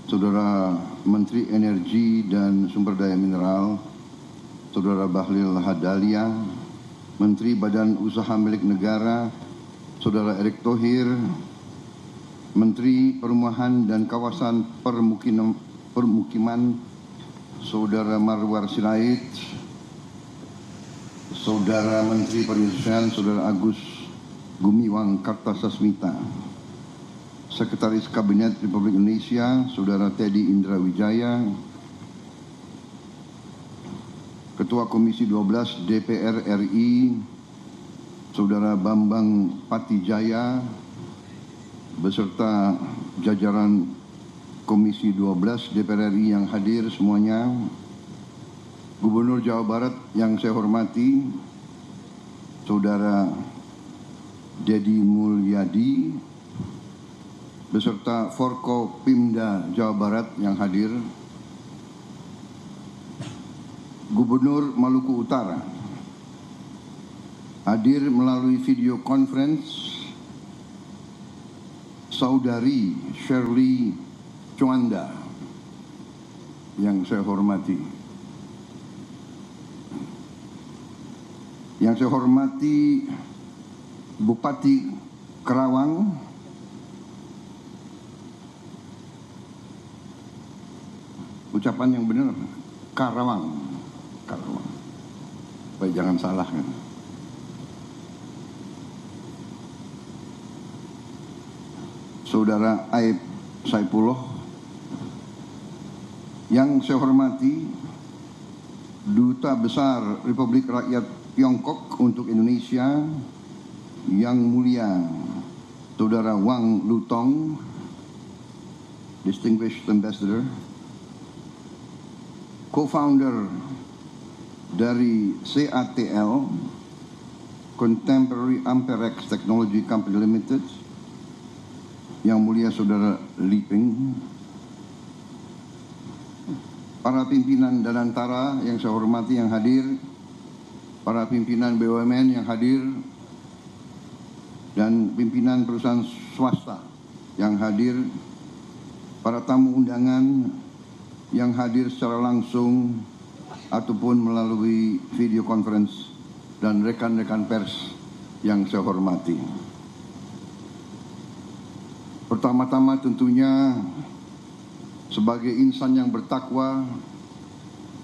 Saudara Menteri Energi dan Sumber Daya Mineral, Saudara Bahlil Lahadalia, Menteri Badan Usaha Milik Negara, Saudara Erick Thohir, Menteri Perumahan dan Kawasan Permukiman, Saudara Marwar Sirait, Saudara Menteri Perindustrian, Saudara Agus Gumiwang Kartasasmita, Sekretaris Kabinet Republik Indonesia, Saudara Teddy Indra Wijaya, Ketua Komisi 12 DPR RI, Saudara Bambang Patijaya, beserta jajaran Komisi 12 DPR RI yang hadir semuanya, Gubernur Jawa Barat yang saya hormati, Saudara Deddy Mulyadi, beserta Forkopimda Jawa Barat yang hadir, Gubernur Maluku Utara, hadir melalui video conference, Saudari Shirley Chwanda yang saya hormati. Yang saya hormati Bupati Karawang, ucapan yang benar, Karawang. Baik, jangan salah kan. Saudara Aib Saipullah, yang saya hormati Duta Besar Republik Rakyat Tiongkok untuk Indonesia, Yang Mulia Saudara Wang Lutong, Distinguished Ambassador, Co-founder dari CATL, Contemporary Amperex Technology Company Limited, Yang Mulia Saudara Li Peng, para pimpinan Danantara yang saya hormati yang hadir, para pimpinan BUMN yang hadir, dan pimpinan perusahaan swasta yang hadir, para tamu undangan yang hadir secara langsung ataupun melalui video conference, dan rekan-rekan pers yang saya hormati. Pertama-tama tentunya sebagai insan yang bertakwa,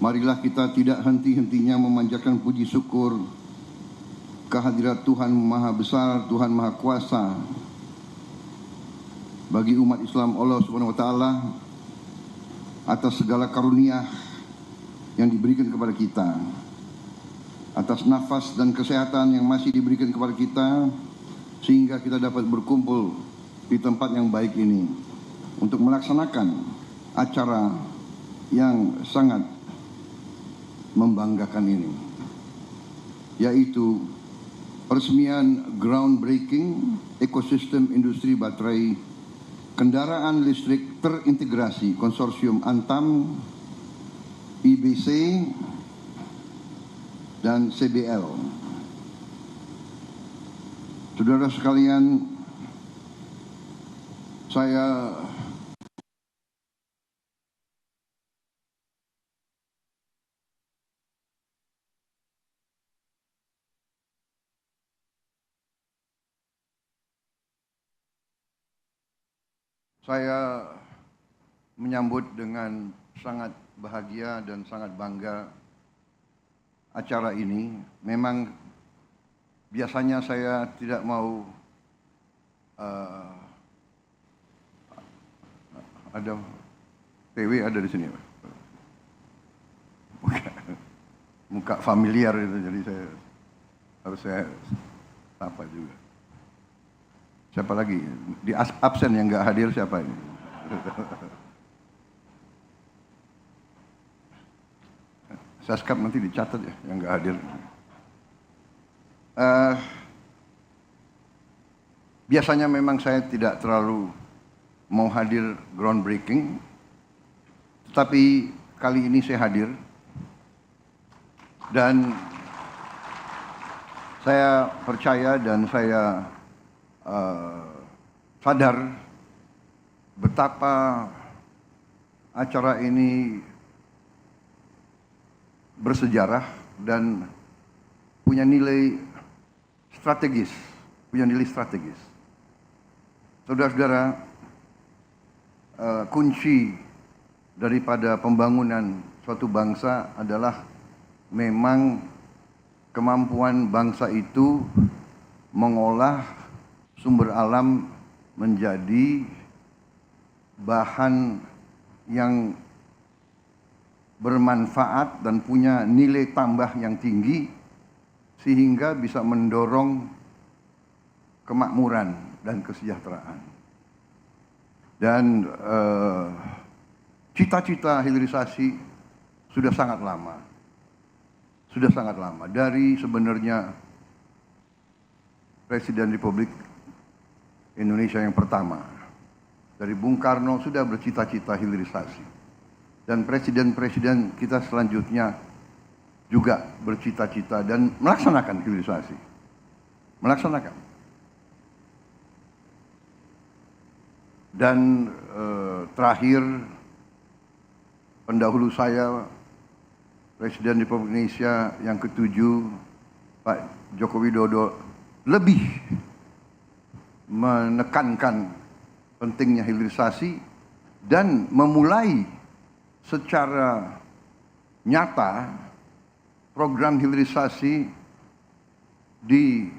marilah kita tidak henti-hentinya memanjatkan puji syukur kehadirat Tuhan Maha Besar, Tuhan Maha Kuasa bagi umat Islam Allah Subhanahu wa taala atas segala karunia yang diberikan kepada kita, atas nafas dan kesehatan yang masih diberikan kepada kita, sehingga kita dapat berkumpul di tempat yang baik ini untuk melaksanakan acara yang sangat membanggakan ini, yaitu peresmian groundbreaking ekosistem industri baterai kendaraan listrik terintegrasi konsorsium Antam, IBC, dan CBL. Saudara sekalian, saya menyambut dengan sangat bahagia dan sangat bangga acara ini. Memang biasanya saya tidak mau ada PW ada di sini, muka familiar itu, jadi saya sapa juga. Siapa lagi? Di absen yang nggak hadir siapa ini? Saskap nanti dicatat ya yang nggak hadir. Biasanya memang saya tidak terlalu mau hadir groundbreaking, tetapi kali ini saya hadir dan saya percaya dan saya sadar betapa acara ini bersejarah dan punya nilai strategis, Saudara-saudara, kunci daripada pembangunan suatu bangsa adalah memang kemampuan bangsa itu mengolah sumber alam menjadi bahan yang bermanfaat dan punya nilai tambah yang tinggi sehingga bisa mendorong kemakmuran dan kesejahteraan. Dan cita-cita hilirisasi sudah sangat lama. Dari sebenarnya Presiden Republik Indonesia yang pertama, dari Bung Karno sudah bercita-cita hilirisasi. Dan presiden-presiden kita selanjutnya juga bercita-cita dan melaksanakan hilirisasi. Dan terakhir, pendahulu saya, Presiden Republik Indonesia yang ke-7, Pak Joko Widodo, lebih menekankan pentingnya hilirisasi dan memulai secara nyata program hilirisasi di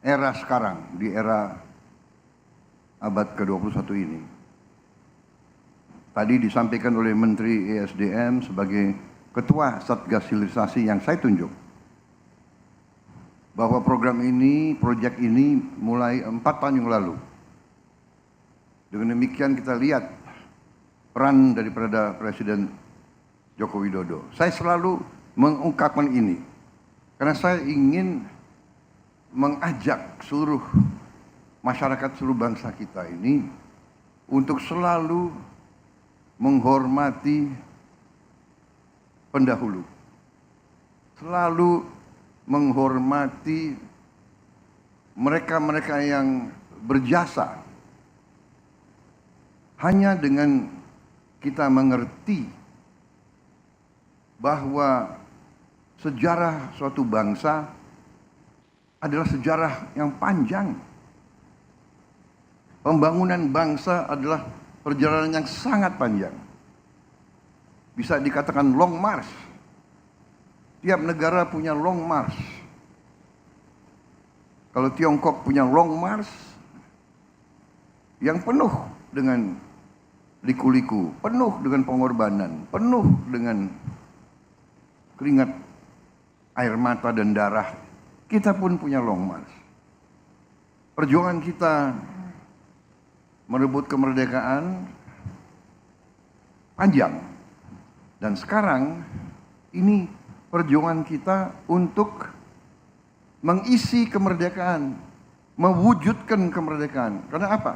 era sekarang, di era abad ke-21 ini. Tadi disampaikan oleh Menteri ESDM sebagai Ketua Satgas Hilirisasi yang saya tunjuk, bahwa program ini, proyek ini mulai 4 tahun yang lalu. Dengan demikian kita lihat peran daripada Presiden Joko Widodo. Saya selalu mengungkapkan ini karena saya ingin mengajak seluruh masyarakat, seluruh bangsa kita ini untuk selalu menghormati pendahulu, selalu menghormati mereka-mereka yang berjasa. Hanya dengan kita mengerti bahwa sejarah suatu bangsa adalah sejarah yang panjang. Pembangunan bangsa adalah perjalanan yang sangat panjang. Bisa dikatakan long march. Tiap negara punya long march. Kalau Tiongkok punya long march yang penuh dengan liku-liku, penuh dengan pengorbanan, penuh dengan keringat, air mata dan darah. Kita pun punya long march. Perjuangan kita merebut kemerdekaan panjang. Dan sekarang ini perjuangan kita untuk mengisi kemerdekaan, mewujudkan kemerdekaan. Karena apa?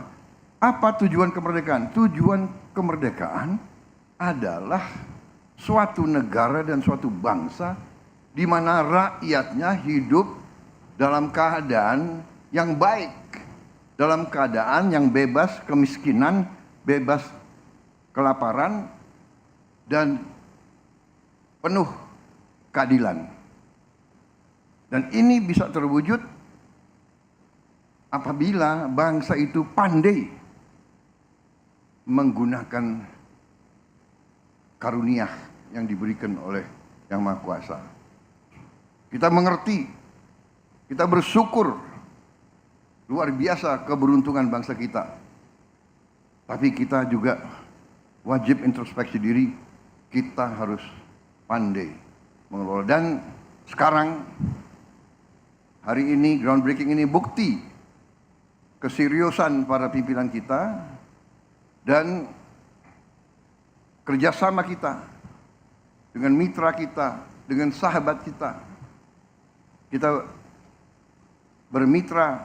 Apa tujuan kemerdekaan? Tujuan kemerdekaan adalah suatu negara dan suatu bangsa di mana rakyatnya hidup dalam keadaan yang baik, dalam keadaan yang bebas kemiskinan, bebas kelaparan, dan penuh keadilan. Dan ini bisa terwujud apabila bangsa itu pandai menggunakan karunia yang diberikan oleh Yang Maha Kuasa. Kita mengerti, kita bersyukur, luar biasa keberuntungan bangsa kita. Tapi kita juga wajib introspeksi diri, kita harus pandai mengelola. Dan sekarang, hari ini, groundbreaking ini bukti keseriusan para pimpinan kita dan kerjasama kita dengan mitra kita, dengan sahabat kita. Kita bermitra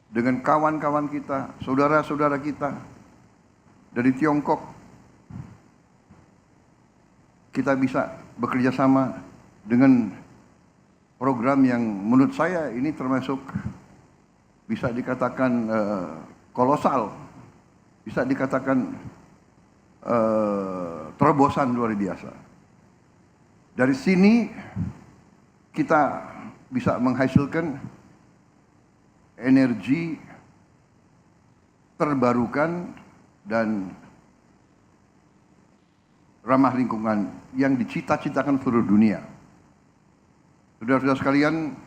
dengan kawan-kawan kita, saudara-saudara kita dari Tiongkok. Kita bisa bekerja sama dengan program yang menurut saya ini termasuk bisa dikatakan kolosal, bisa dikatakan terobosan luar biasa. Dari sini kita bisa menghasilkan energi terbarukan dan ramah lingkungan yang dicita-citakan seluruh dunia. Saudara-saudara sekalian,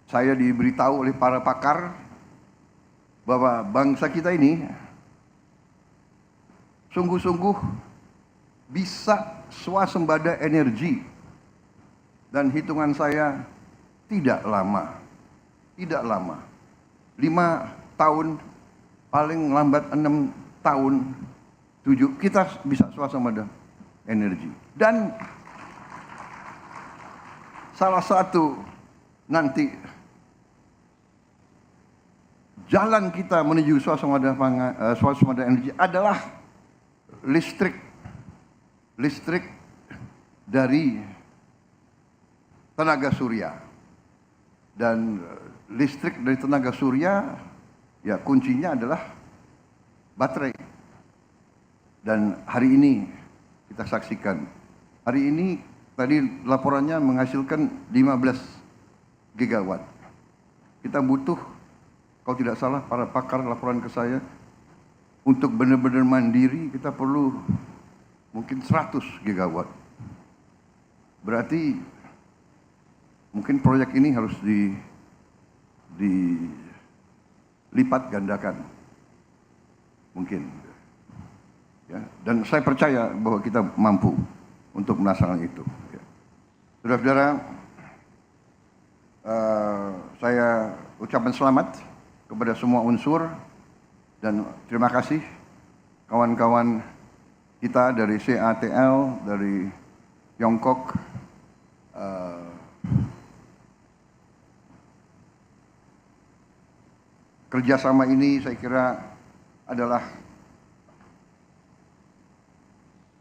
saya diberitahu oleh para pakar bahwa bangsa kita ini sungguh-sungguh bisa swasembada energi, dan hitungan saya tidak lama, 5 tahun, paling lambat 6 tahun, 7, kita bisa swasembada energi. Dan salah satu nanti jalan kita menuju swasembada energi adalah listrik dari tenaga surya. Dan listrik dari tenaga surya, ya kuncinya adalah baterai. Dan hari ini kita saksikan, hari ini tadi laporannya menghasilkan 15 gigawatt. Kita butuh, kalau tidak salah para pakar laporan ke saya, untuk benar-benar mandiri kita perlu mungkin 100 gigawatt. Berarti mungkin proyek ini harus dilipat gandakan. Mungkin. Ya, dan saya percaya bahwa kita mampu untuk melaksanakan itu. Ya. Saudara-saudara, saya ucapkan selamat kepada semua unsur dan terima kasih kawan-kawan kita dari CATL, dari Tiongkok, kerjasama ini saya kira adalah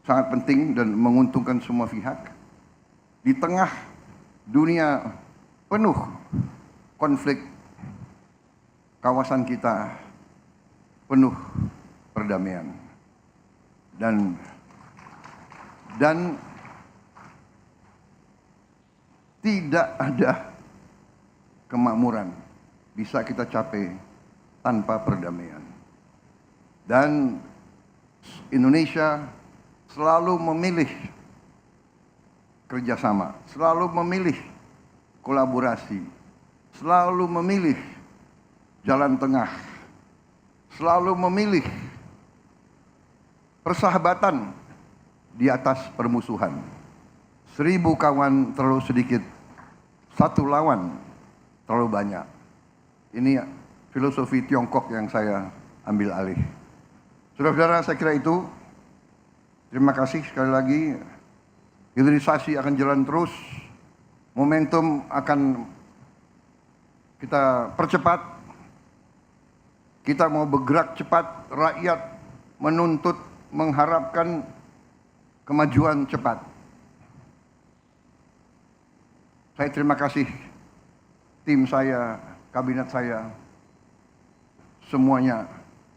sangat penting dan menguntungkan semua pihak di tengah dunia penuh konflik. Kawasan kita penuh perdamaian dan tidak ada kemakmuran bisa kita capai tanpa perdamaian. Dan Indonesia selalu memilih kerjasama, selalu memilih kolaborasi, selalu memilih jalan tengah, selalu memilih persahabatan di atas permusuhan. 1000 kawan terlalu sedikit, 1 lawan terlalu banyak. Ini filosofi Tiongkok yang saya ambil alih. Saudara-saudara, saya kira itu. Terima kasih sekali lagi. Hilirisasi akan jalan terus. Momentum akan kita percepat. Kita mau bergerak cepat. Rakyat menuntut, mengharapkan kemajuan cepat. Saya terima kasih tim saya, kabinet saya, semuanya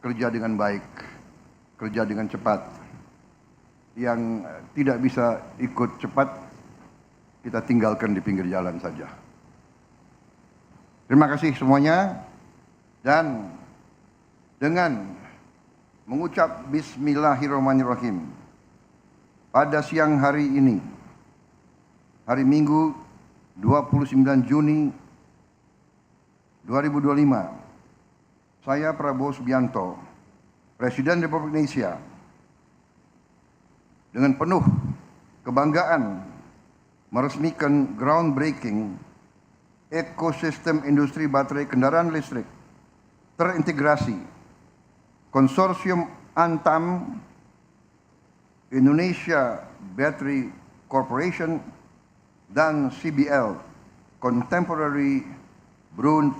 kerja dengan baik, kerja dengan cepat. Yang tidak bisa ikut cepat, kita tinggalkan di pinggir jalan saja. Terima kasih semuanya. Dan dengan mengucap Bismillahirrahmanirrahim, pada siang hari ini, hari Minggu 29 Juni 2025, saya Prabowo Subianto, Presiden Republik Indonesia, dengan penuh kebanggaan meresmikan groundbreaking ekosistem industri baterai kendaraan listrik terintegrasi Konsorsium Antam, Indonesia Battery Corporation, dan CBL, Contemporary Brunn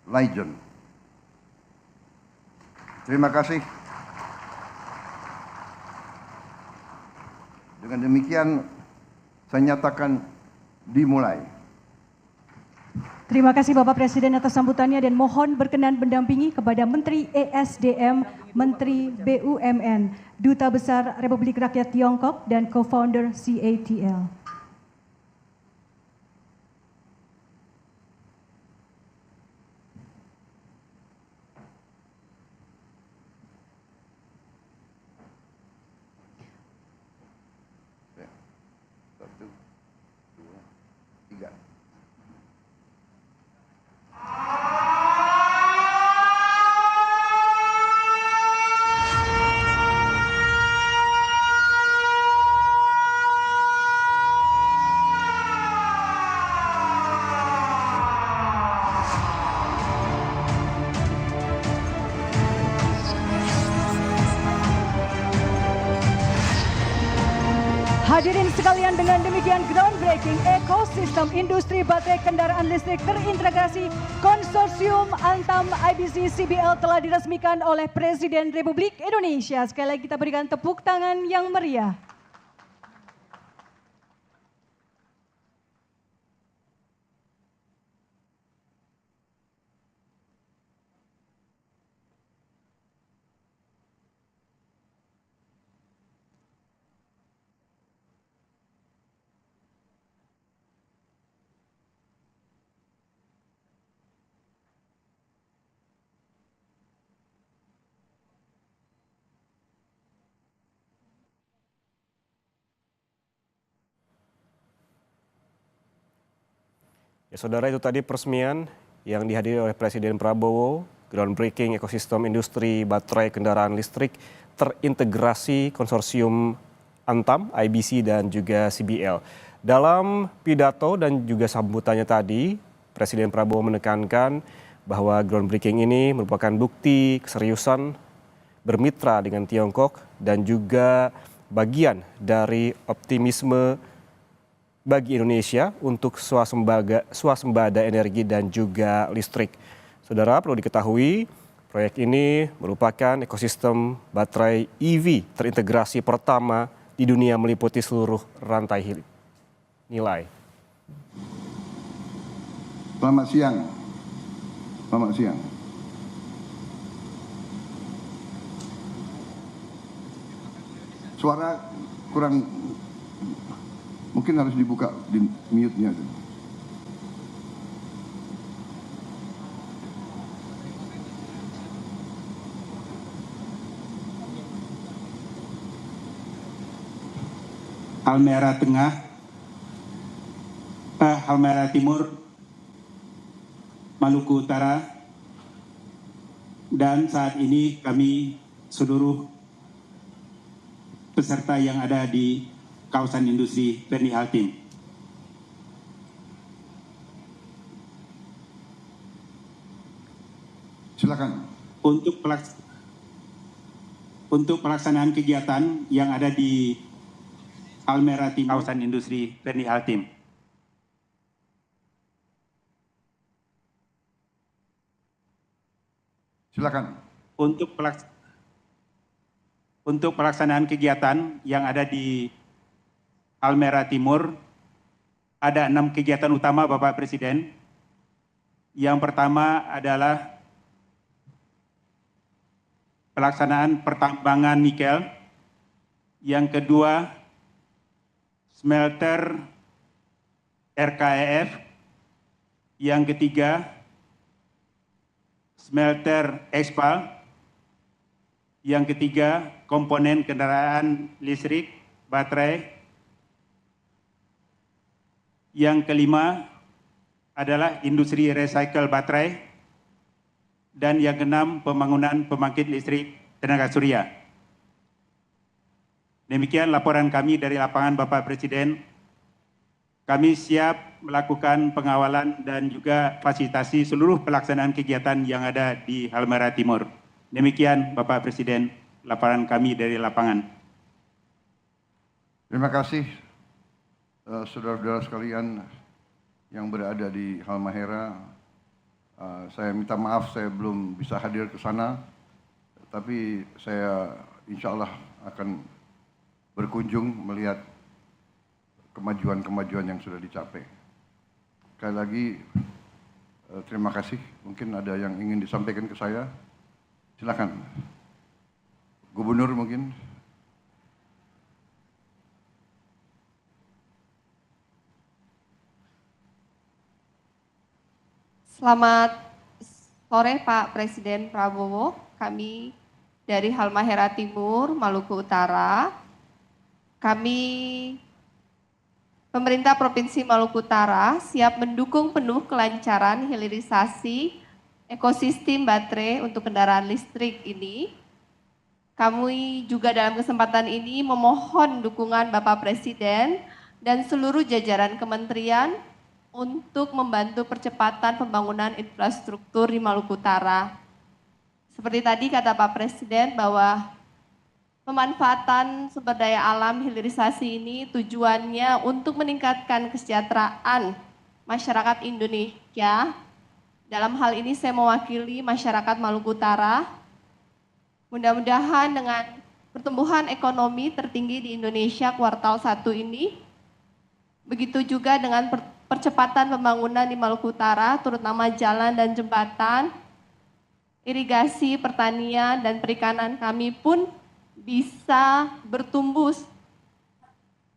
Legend. Terima kasih. Dengan demikian, saya nyatakan dimulai. Terima kasih Bapak Presiden atas sambutannya dan mohon berkenan mendampingi kepada Menteri ESDM, Menteri BUMN, Duta Besar Republik Rakyat Tiongkok dan Co-founder CATL. Satu, dua, tiga. Hadirin sekalian, dengan demikian groundbreaking ekosistem industri baterai kendaraan listrik terintegrasi konsorsium Antam IBC CBL telah diresmikan oleh Presiden Republik Indonesia. Sekali lagi kita berikan tepuk tangan yang meriah. Ya, saudara, itu tadi peresmian yang dihadiri oleh Presiden Prabowo, groundbreaking ekosistem industri baterai kendaraan listrik terintegrasi konsorsium Antam, IBC dan juga CBL. Dalam pidato dan juga sambutannya tadi, Presiden Prabowo menekankan bahwa groundbreaking ini merupakan bukti keseriusan bermitra dengan Tiongkok dan juga bagian dari optimisme bagi Indonesia untuk swasembada energi dan juga listrik. Saudara, perlu diketahui proyek ini merupakan ekosistem baterai EV terintegrasi pertama di dunia meliputi seluruh rantai nilai. Selamat siang. Selamat siang. Suara kurang, mungkin harus dibuka di mute-nya. Halmahera Tengah, Halmahera Timur, Maluku Utara, dan saat ini kami seluruh peserta yang ada di kawasan industri Perni Altim. Silakan. Untuk pelaksanaan kegiatan yang ada di Halmahera Timur, kawasan industri Perni Altim. Silakan. Untuk pelaksanaan kegiatan yang ada di Halmahera Timur, ada 6 kegiatan utama Bapak Presiden. Yang pertama adalah pelaksanaan pertambangan nikel. Yang kedua, smelter RKEF. Yang ketiga, smelter Expal. Yang ketiga, komponen kendaraan listrik, baterai. Yang kelima adalah industri recycle baterai. Dan yang keenam, pembangunan pembangkit listrik tenaga surya. Demikian laporan kami dari lapangan Bapak Presiden. Kami siap melakukan pengawalan dan juga fasilitasi seluruh pelaksanaan kegiatan yang ada di Halmahera Timur. Demikian Bapak Presiden, laporan kami dari lapangan. Terima kasih saudara-saudara sekalian yang berada di Halmahera. Saya minta maaf saya belum bisa hadir ke sana, tapi saya insya Allah akan berkunjung melihat kemajuan-kemajuan yang sudah dicapai. Sekali lagi Terima kasih. Mungkin ada yang ingin disampaikan ke saya. Silakan. Gubernur mungkin. Selamat sore Pak Presiden Prabowo. Kami dari Halmahera Timur, Maluku Utara. Kami Pemerintah Provinsi Maluku Utara siap mendukung penuh kelancaran hilirisasi ekosistem baterai untuk kendaraan listrik ini. Kami juga dalam kesempatan ini memohon dukungan Bapak Presiden dan seluruh jajaran kementerian untuk membantu percepatan pembangunan infrastruktur di Maluku Utara. Seperti tadi kata Pak Presiden bahwa pemanfaatan sumber daya alam hilirisasi ini tujuannya untuk meningkatkan kesejahteraan masyarakat Indonesia. Dalam hal ini saya mewakili masyarakat Maluku Utara. Mudah-mudahan dengan pertumbuhan ekonomi tertinggi di Indonesia kuartal 1 ini, begitu juga dengan percepatan pembangunan di Maluku Utara, terutama jalan dan jembatan, irigasi, pertanian, dan perikanan kami pun bisa bertumbuh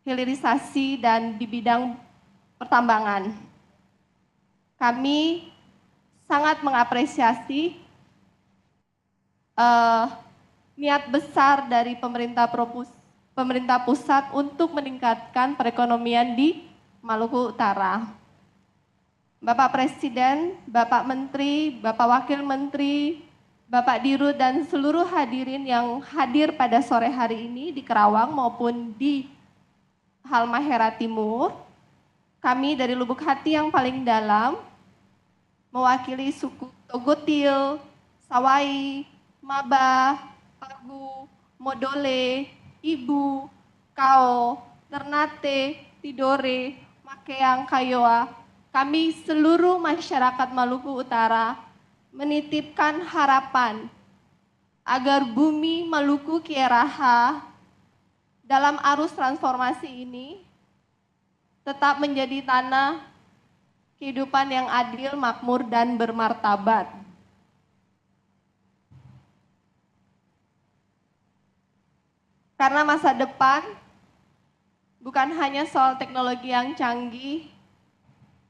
hilirisasi dan di bidang pertambangan. Kami sangat mengapresiasi niat besar dari pemerintah pusat untuk meningkatkan perekonomian di Maluku Utara. Bapak Presiden, Bapak Menteri, Bapak Wakil Menteri, Bapak Dirut dan seluruh hadirin yang hadir pada sore hari ini di Kerawang maupun di Halmahera Timur. Kami dari lubuk hati yang paling dalam mewakili suku Togotil, Sawai, Maba, Pagu, Modole, Ibu, Kao, Ternate, Tidore, Makeang, Kayoa, kami seluruh masyarakat Maluku Utara menitipkan harapan agar bumi Maluku Kieraha dalam arus transformasi ini tetap menjadi tanah kehidupan yang adil, makmur, dan bermartabat. Karena masa depan bukan hanya soal teknologi yang canggih,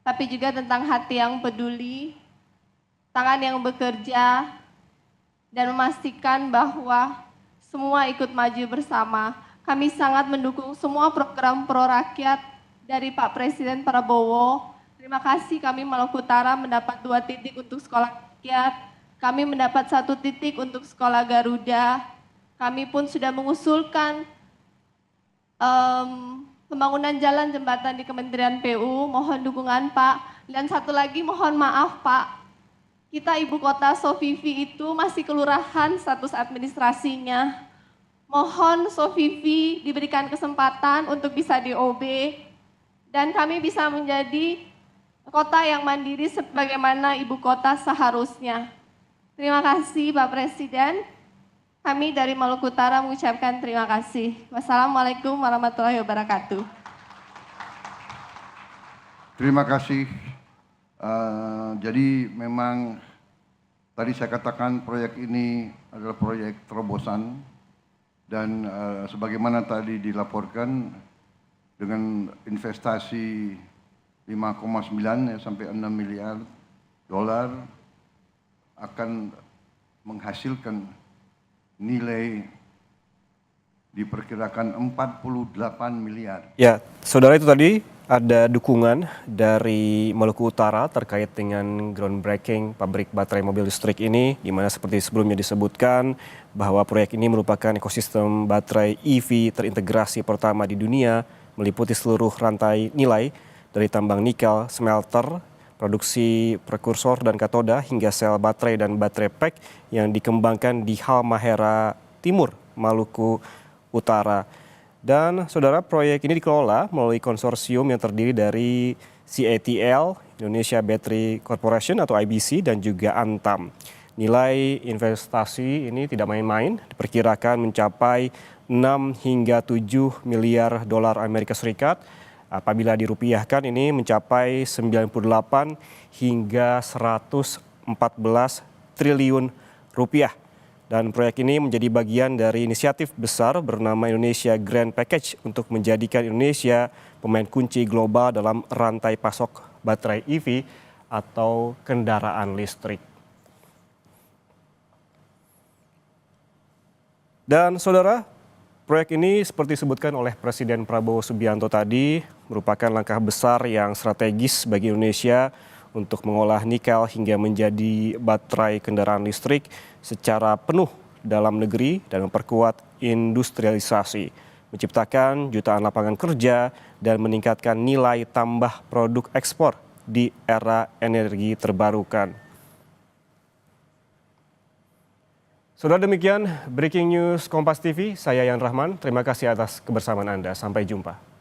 tapi juga tentang hati yang peduli, tangan yang bekerja, dan memastikan bahwa semua ikut maju bersama. Kami sangat mendukung semua program pro-rakyat dari Pak Presiden Prabowo. Terima kasih kami Maluku Utara mendapat 2 titik untuk sekolah rakyat, kami mendapat 1 titik untuk sekolah Garuda. Kami pun sudah mengusulkan pembangunan jalan jembatan di Kementerian PU, mohon dukungan Pak. Dan satu lagi mohon maaf Pak, kita ibu kota Sofifi itu masih kelurahan status administrasinya. Mohon Sofifi diberikan kesempatan untuk bisa DOB dan kami bisa menjadi kota yang mandiri sebagaimana ibu kota seharusnya. Terima kasih Pak Presiden. Kami dari Maluku Utara mengucapkan terima kasih. Wassalamualaikum warahmatullahi wabarakatuh. Terima kasih. Jadi memang tadi saya katakan proyek ini adalah proyek terobosan dan sebagaimana tadi dilaporkan dengan investasi 5,9 sampai 6 miliar dolar akan menghasilkan nilai diperkirakan 48 miliar. Ya, saudara, itu tadi ada dukungan dari Maluku Utara terkait dengan groundbreaking pabrik baterai mobil listrik ini, di mana seperti sebelumnya disebutkan bahwa proyek ini merupakan ekosistem baterai EV terintegrasi pertama di dunia, meliputi seluruh rantai nilai dari tambang nikel, smelter, produksi prekursor dan katoda hingga sel baterai dan baterai pack yang dikembangkan di Halmahera Timur, Maluku Utara. Dan saudara, proyek ini dikelola melalui konsorsium yang terdiri dari CATL, Indonesia Battery Corporation atau IBC, dan juga Antam. Nilai investasi ini tidak main-main, diperkirakan mencapai 6 hingga 7 miliar dolar Amerika Serikat Apabila dirupiahkan ini mencapai 98 hingga 114 triliun rupiah. Dan proyek ini menjadi bagian dari inisiatif besar bernama Indonesia Grand Package untuk menjadikan Indonesia pemain kunci global dalam rantai pasok baterai EV atau kendaraan listrik. Dan saudara, proyek ini seperti disebutkan oleh Presiden Prabowo Subianto tadi merupakan langkah besar yang strategis bagi Indonesia untuk mengolah nikel hingga menjadi baterai kendaraan listrik secara penuh dalam negeri dan memperkuat industrialisasi, menciptakan jutaan lapangan kerja dan meningkatkan nilai tambah produk ekspor di era energi terbarukan. Saudara, demikian Breaking News Kompas TV, saya Yan Rahman, terima kasih atas kebersamaan Anda, sampai jumpa.